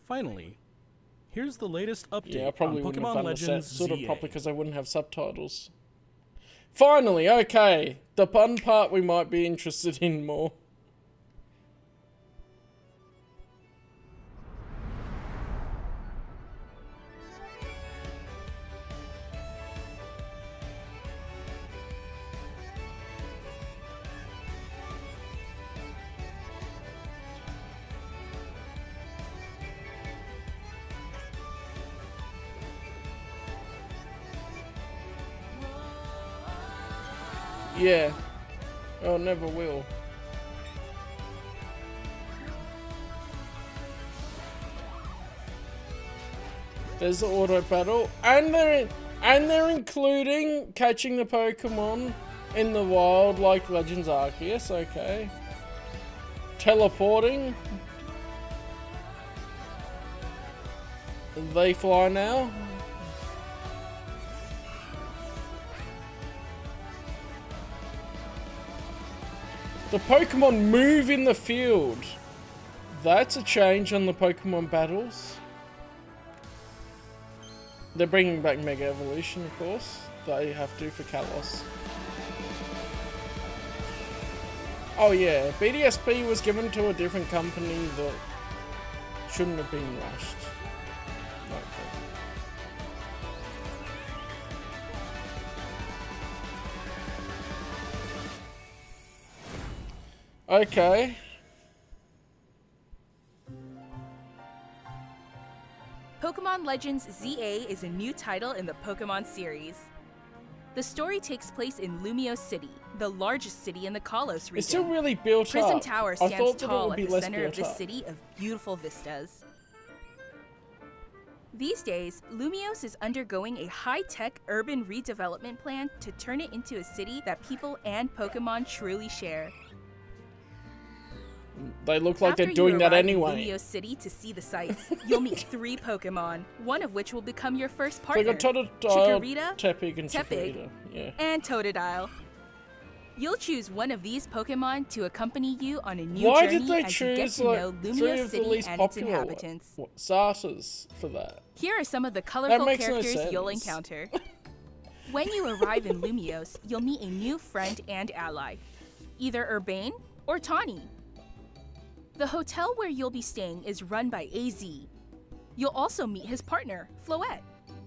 Finally, here's the latest update Yeah, I probably on wouldn't have Pokémon done the Legends sort of ZA. properly because I wouldn't have subtitles. Finally, okay. The fun part we might be interested in more. Yeah. Oh, never will. There's the auto battle, and they're including catching the Pokemon in the wild like Legends Arceus. Okay. Teleporting. They fly now. The Pokemon move in the field. That's a change on the Pokemon battles. They're bringing back Mega Evolution, of course. They have to for Kalos. Oh yeah, BDSP was given to a different company that shouldn't have been rushed. Okay. Pokémon Legends ZA is a new title in the Pokémon series. The story takes place in Lumiose City, the largest city in the Kalos region. It's still really built Prism up. Tower I stands thought that it tall would at be the less center of built this up. city of beautiful vistas. These days, Lumiose is undergoing a high-tech urban redevelopment plan to turn it into a city that people and Pokémon truly share. They look like After they're doing that anyway. After you arrive in Lumiose City to see the sights, you'll meet 3 Pokémon, one of which will become your first They partner, got Chikorita, Tepig and Tepig, Chikorita. Yeah. and Totodile. You'll choose one of these Pokemon to accompany you on a new Why journey did they as you get choose to like know 3 Lumiose of the City least and its popular inhabitants. starters for that? Here are some of the colorful makes no characters you'll sense. encounter. When you arrive in Lumiose, you'll meet a new friend and ally, either Urbane or Tawny. The hotel where you'll be staying is run by AZ. You'll also meet his partner, Floette.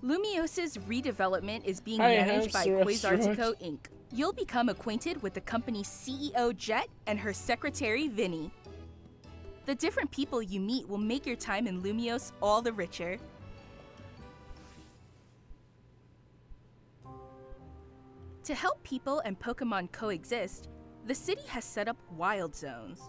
Lumiose's redevelopment is being managed by Quasartico Inc. You'll become acquainted with the company's CEO Jet and her secretary Vinny. The different people you meet will make your time in Lumiose all the richer. To help people and Pokemon coexist, the city has set up wild zones.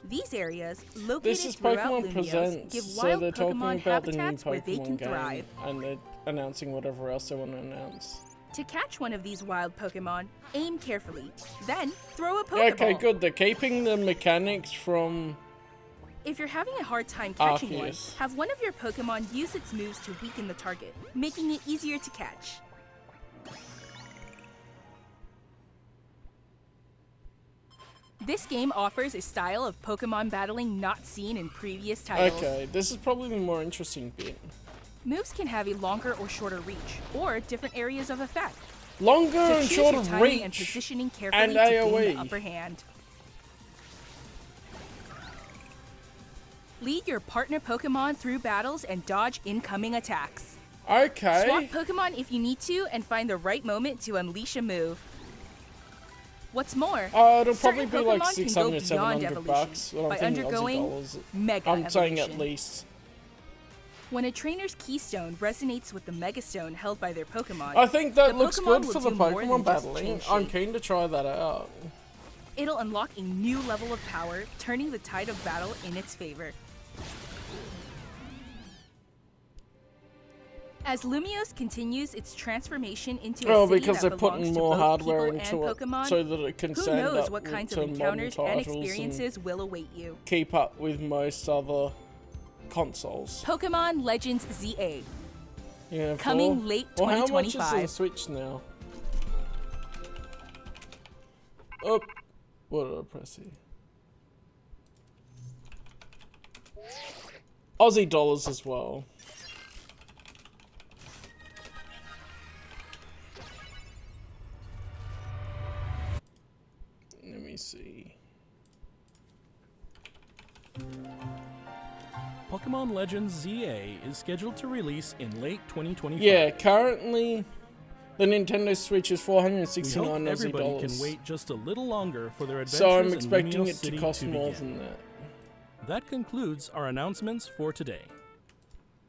These areas, located This is throughout Pokemon Lumiose, Presents, give so wild they're talking Pokemon about the new habitats where they can Pokemon game, thrive. and they're announcing whatever else they want to announce. To catch one of these wild Pokemon, aim carefully, then throw a Pokeball. Okay, good. They're keeping the mechanics from... If you're having a hard time catching Arceus. one, have one of your Pokemon use its moves to weaken the target, making it easier to catch. This game offers a style of Pokemon battling not seen in previous titles. Okay, this is probably the more interesting bit. Moves can have a longer or shorter reach, or different areas of effect. Longer So and choose shorter your timing reach and positioning carefully and to gain AoE. the upper hand. Lead your partner Pokemon through battles and dodge incoming attacks. Okay. Swap Pokemon if you need to and find the right moment to unleash a move. What's more, It'll certain probably be like Pokemon can go 600, beyond 700 evolution bucks. Well, I'm by thinking undergoing Aussie dollars. Mega I'm saying at Evolution. least. When a trainer's Keystone resonates with the Mega Stone held by their Pokemon, I think that the looks Pokemon good will for the do more than Pokemon just battling. change I'm shape. keen to try that out. It'll unlock a new level of power, turning the tide of battle in its favor. As Lumiose continues its transformation into a Oh, city because that they're belongs putting to more both hardware people into and it Pokemon, so that it can who stand knows up what kinds to of modern encounters and titles experiences will await you. keep up with most other consoles. Pokemon Legends ZA, Yeah, coming late Well, how much is 2025. the Switch now? Oh, what did I press here? Aussie dollars as well. Let me see. Pokémon Legends ZA is scheduled to release in late 2025. Yeah, currently the Nintendo Switch is We hope $469 Aussie everybody dollars. can wait just a little longer for their adventures So I'm in expecting Lumio it to City cost to more begin. than that. That concludes our announcements for today.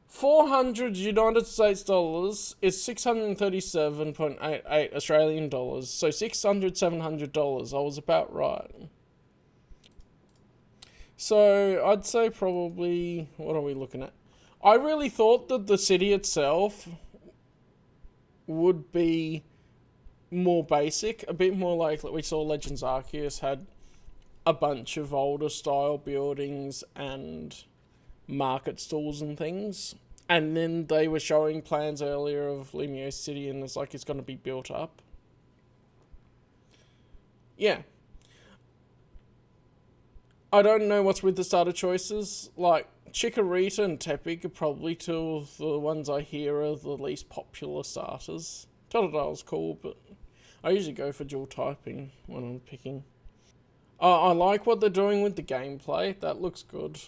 400 United States dollars is 637.88 Australian dollars. So $700. I was about right. So I'd say probably, what are we looking at? I really thought that the city itself would be more basic, a bit more like we saw Legends Arceus had a bunch of older style buildings and market stalls and things. And then they were showing plans earlier of Lumio City, and it's like it's going to be built up. Yeah. I don't know what's with the starter choices. Like, Chikorita and Tepig are probably two of the ones I hear are the least popular starters. Totodale's cool, but I usually go for dual typing when I'm picking. I like what they're doing with the gameplay. That looks good.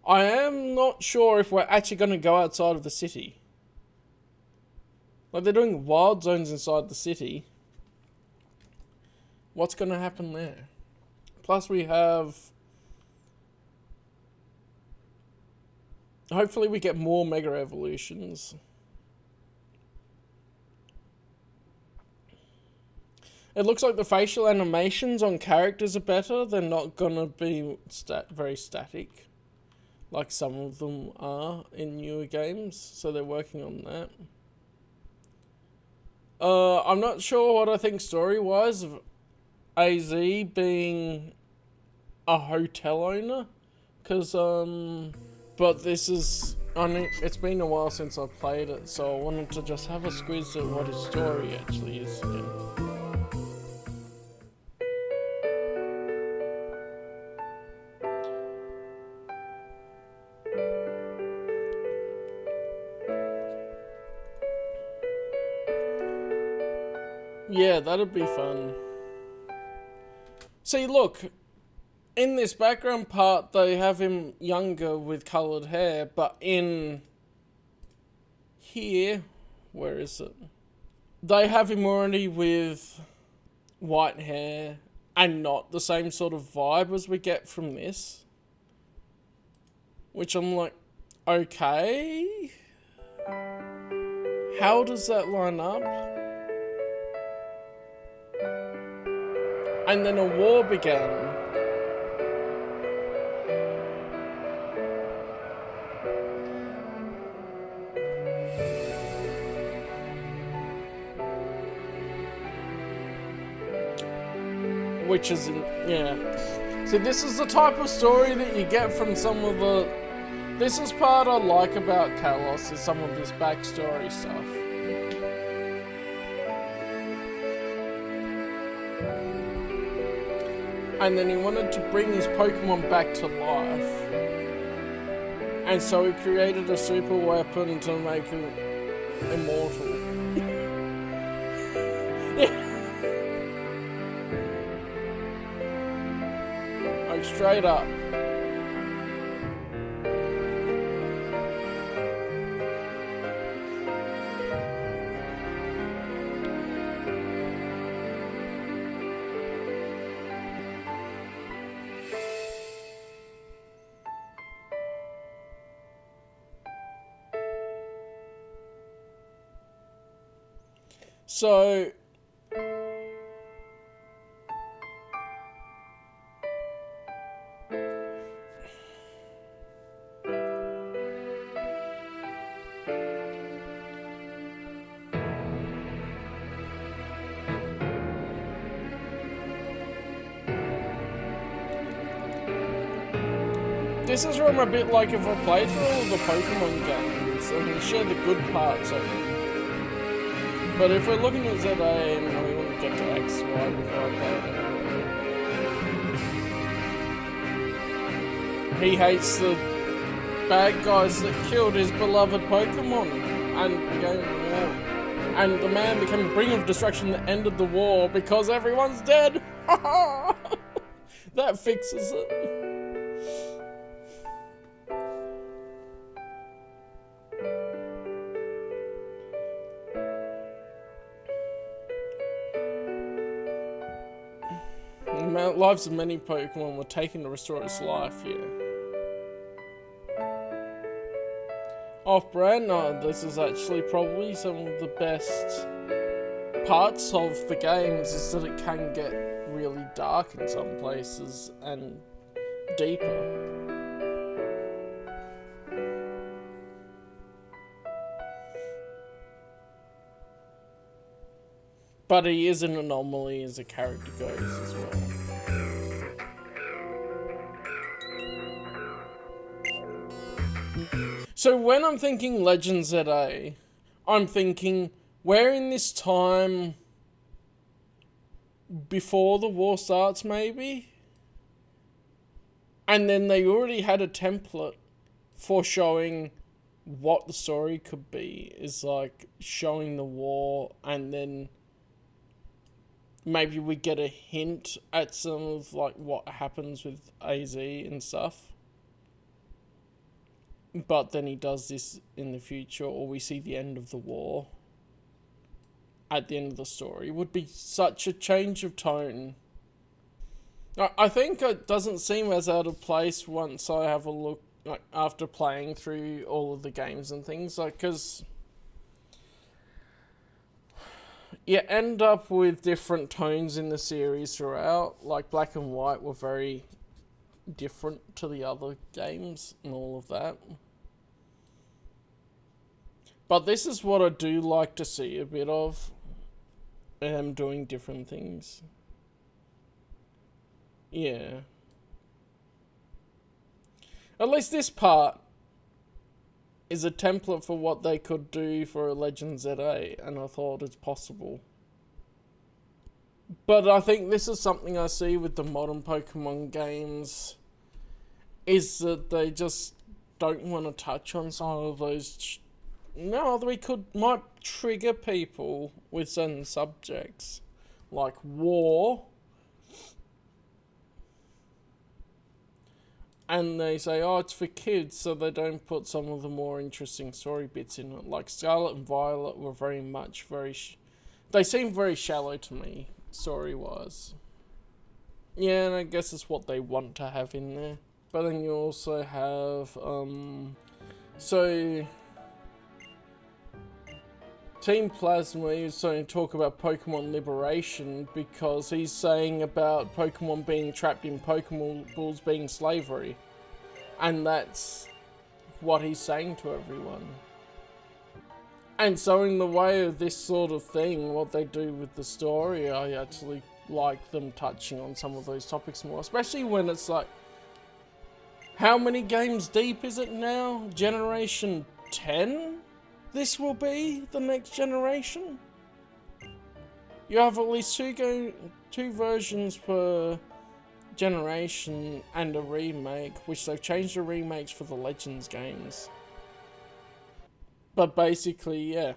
I am not sure if we're actually going to go outside of the city. Like, they're doing wild zones inside the city. What's going to happen there? Plus we have... Hopefully we get more Mega Evolutions. It looks like the facial animations on characters are better. They're not gonna be very static, like some of them are in newer games. So they're working on that. I'm not sure what I think story-wise of AZ being a hotel owner, because but this is, I mean, it's been a while since I played it, so I wanted to just have a squeeze at what his story actually is again. Yeah, that'd be fun. See, look, in this background part, they have him younger with coloured hair, but in here, where is it? They have him already with white hair and not the same sort of vibe as we get from this. Which I'm like, okay. How does that line up? And then a war began. Which is, yeah. See, this is the type of story that you get from some of the... This is part I like about Kalos, is some of this backstory stuff. And then he wanted to bring his Pokemon back to life. And so he created a super weapon to make him immortal. Like, straight up. So, this is where I'm a bit like if I played through all the Pokemon games, I can share the good parts of it. But if we're looking at ZA, and we wouldn't get to X, Y before I played it. He hates the bad guys that killed his beloved Pokemon and began the war. And the man became the bringer of destruction that ended the war because everyone's dead. That fixes it. The lives of many Pokemon were taken to restore its life here. Off-brand? No, this is actually probably some of the best parts of the games, is that it can get really dark in some places and deeper. But he is an anomaly as a character goes as well. So when I'm thinking Legends ZA, I'm thinking, we're in this time before the war starts, maybe? And then they already had a template for showing what the story could be. Is like showing the war, and then maybe we get a hint at some of like what happens with AZ and stuff. But then he does this in the future, or we see the end of the war at the end of the story. It would be such a change of tone. I think it doesn't seem as out of place once I have a look, like, after playing through all of the games and things, like, because you end up with different tones in the series throughout. Like, Black and White were very different to the other games and all of that. But this is what I do like to see a bit of, them doing different things. Yeah. At least this part is a template for what they could do for a Legends ZA, and I thought it's possible. But I think this is something I see with the modern Pokemon games, is that they just don't want to touch on some of those. No, might trigger people with certain subjects, like war. And they say, oh, it's for kids, so they don't put some of the more interesting story bits in it. Like Scarlet and Violet were they seem very shallow to me, story-wise. Yeah, and I guess it's what they want to have in there. But then you also have, so Team Plasma is starting to talk about Pokemon liberation because he's saying about Pokemon being trapped in Pokeballs being slavery. And that's what he's saying to everyone. And so in the way of this sort of thing, what they do with the story, I actually like them touching on some of those topics more. Especially when it's like, how many games deep is it now? Generation 10? This will be the next generation? You have at least two versions per generation and a remake, which they've changed the remakes for the Legends games. But basically, yeah.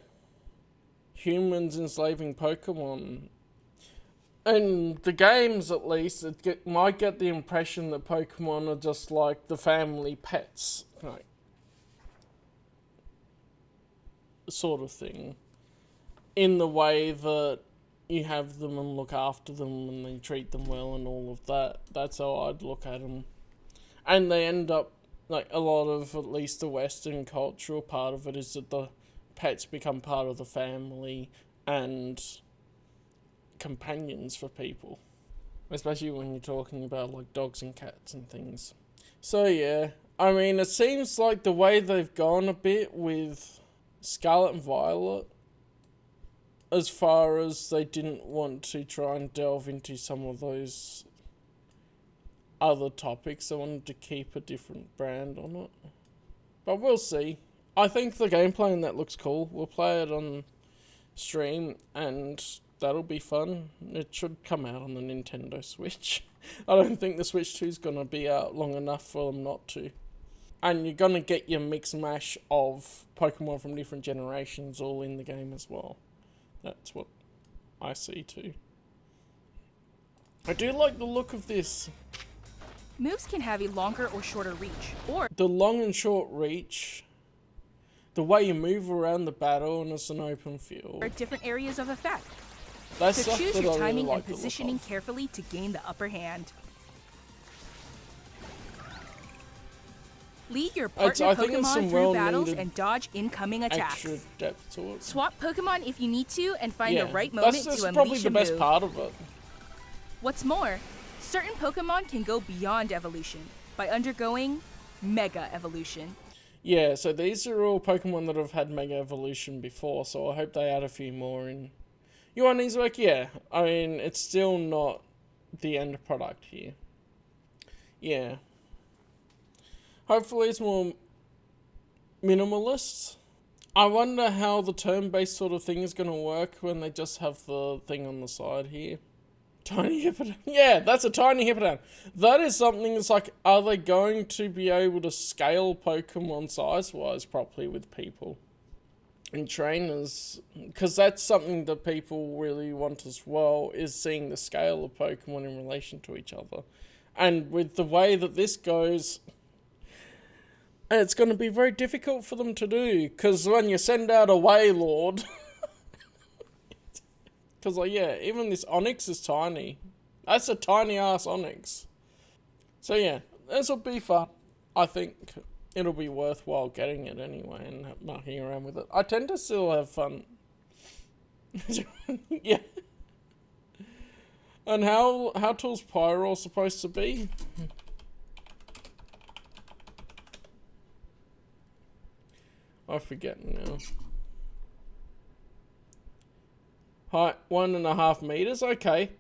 Humans enslaving Pokemon. In the games, at least, might get the impression that Pokemon are just like the family pets. Like, sort of thing, in the way that you have them and look after them and they treat them well and all of that. That's how I'd look at them. And they end up, like, a lot of, at least the Western cultural part of it is that the pets become part of the family and companions for people, especially when you're talking about like dogs and cats and things. So yeah, I mean, it seems like the way they've gone a bit with Scarlet and Violet, as far as they didn't want to try and delve into some of those other topics, they wanted to keep a different brand on it. But we'll see. I think the gameplay in that looks cool. We'll play it on stream and that'll be fun. It should come out on the Nintendo Switch. I don't think the Switch 2 is going to be out long enough for them not to. And you're gonna get your mix mash of Pokemon from different generations all in the game as well. That's what I see too. I do like the look of this. Moves can have a longer or shorter reach, or The long and short reach, the way you move around the battle and it's an open field. different areas of effect. That's So stuff choose that your I really timing like and the look positioning of. carefully to gain the upper hand. Lead your partner I think it's some Pokemon through battles well-needed and dodge incoming attacks. Extra depth to it. Swap Pokemon if you need to and find Yeah, the right moment that's to probably unleash the a best move. part of it. What's more, certain Pokemon can go beyond evolution by undergoing Mega Evolution. Yeah, so these are all Pokemon that have had Mega Evolution before, so I hope they add a few more in. You want these work? Yeah. I mean, it's still not the end product here. Yeah. Hopefully it's more minimalist. I wonder how the turn-based sort of thing is going to work when they just have the thing on the side here. Tiny Hippodon. Yeah, that's a tiny Hippodon. That is something that's like, are they going to be able to scale Pokemon size-wise properly with people and trainers? Because that's something that people really want as well, is seeing the scale of Pokemon in relation to each other. And with the way that this goes, it's going to be very difficult for them to do. Because when you send out a Wailord... Because, like, yeah, even this Onix is tiny. That's a tiny-ass Onix. So, yeah, this will be fun. I think it'll be worthwhile getting it anyway and mucking around with it. I tend to still have fun. Yeah. And how tall's Pyro supposed to be? I forget now. Height 1.5 meters, okay.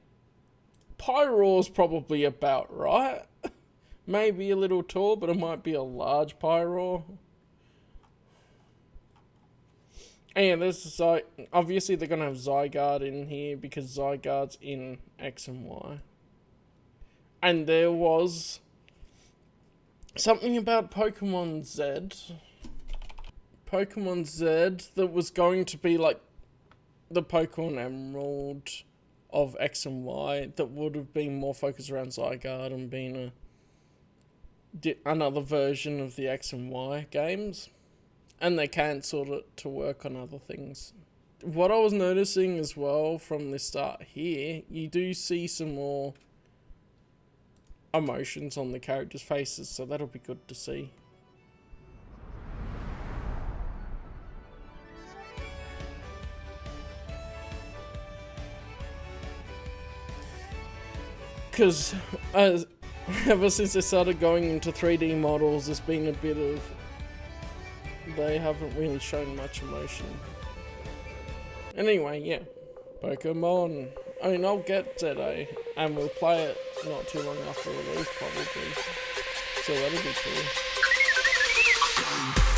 Pyro's probably about right. Maybe a little tall, but it might be a large Pyro. And there's obviously they're gonna have Zygarde in here because Zygarde's in X and Y. And there was something about Pokemon Z. Pokemon Z that was going to be like the Pokemon Emerald of X and Y that would have been more focused around Zygarde and been another version of the X and Y games. And they cancelled it to work on other things. What I was noticing as well from the start here, you do see some more emotions on the characters' faces, so that'll be good to see. Because ever since they started going into 3D models, there's been a bit of... They haven't really shown much emotion. Anyway, yeah. Pokemon. I mean, I'll get ZA, and we'll play it not too long after release, probably. So that'll be cool.